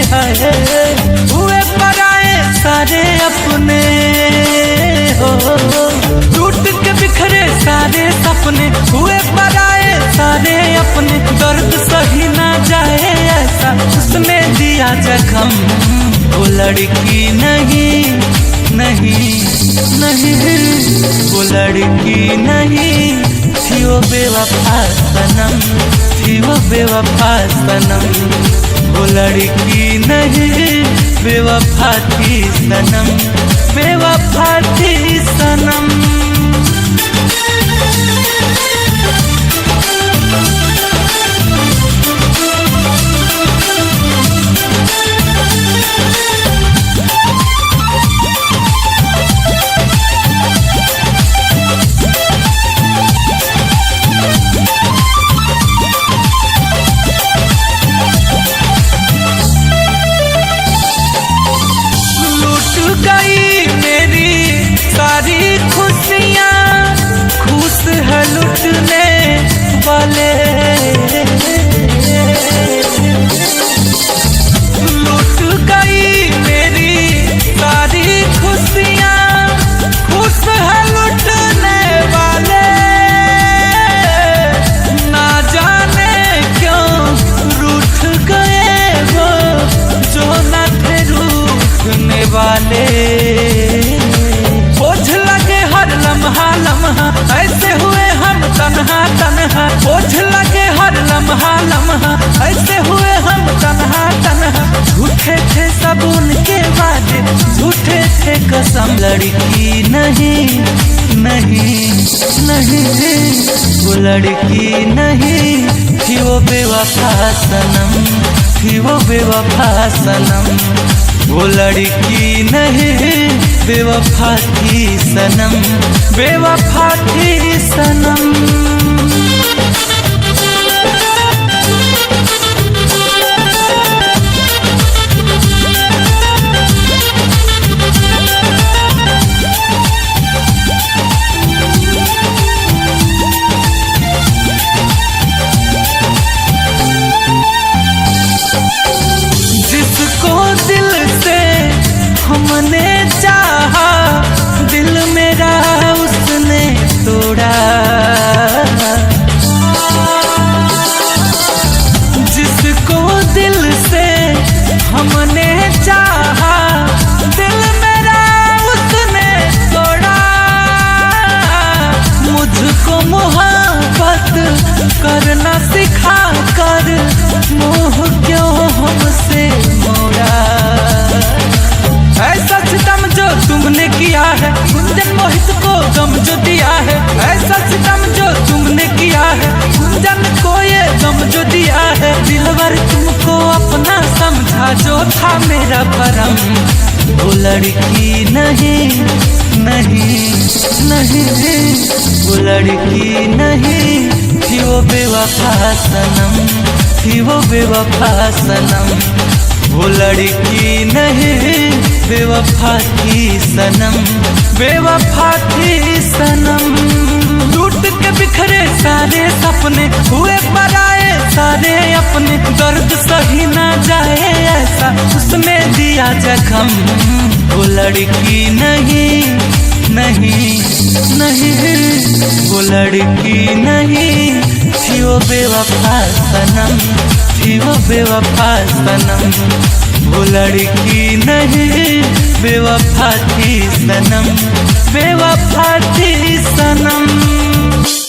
है हुए पराए सारे अपने हो, टूट के बिखरे सारे सपने हुए पराए सारे अपने। दर्द सही ना जाए ऐसा उसने दिया जख्म, वो लड़की नहीं नहीं नहीं, वो लड़की नहीं थी, वो बेवफा सनम थी, वो बेवफा सनम। वो लड़की नहीं बेवफा थी सनम, बेवफा थी सनम। गई मेरी सारी खुशियाँ, खुश है लुटने वाले। लुट गई मेरी सारी खुशियाँ, खुश है लुटने वाले। ना जाने क्यों रूठ गए वो जो न थे रूठने वाले। बोझ लगे हर लम्हा लम्हा ऐसे हुए हम तन्हा तन्हा, बोझ लगे हर लम्हा लम्हा ऐसे हुए हम तन्हा तन्हा। झूठे थे सब उनके वादे, झूठे थे कसम। लड़की नहीं नहीं नहीं, वो लड़की नहीं थी, वो बेवफा सनम थी, वो बेवफा सनम। वो लड़की नहीं बेवफा थी सनम, बेवफा थी सनम। जिसको दिल से हमने चाहा, दिल मेरा उसने तोड़ा। जिसको दिल से हमने चाहा, दिल मेरा उसने तोड़ा। मुझको मोहब्बत करना सिखा कर मोह क्यों हमसे मोड़ा। ऐसा सितम जो तुमने किया है, गुंजन मोहित को गम जो दिया है। ऐसा सितम जो तुमने किया है, गुंजन को ये गम जो दिया है। दिलवर तुमको अपना समझा जो था मेरा भरम। वो लड़की नहीं नहीं नहीं, वो लड़की नहीं थी, वो बेवफा सनम थी, वो बेवफा सनम। वो लड़की नहीं बेवफा थी सनम, बेवफा थी सनम। टूट के बिखरे सारे सपने हुए पराए सारे अपने। दर्द सही ना जाए ऐसा उसने दिया जख्म। वो लड़की नहीं नहीं नहीं, वो लड़की नहीं थी, वो बेवफा सनम थी, वो बेवफा सनम। वो लड़की नहीं बेवफा थी सनम, बेवफा थी सनम।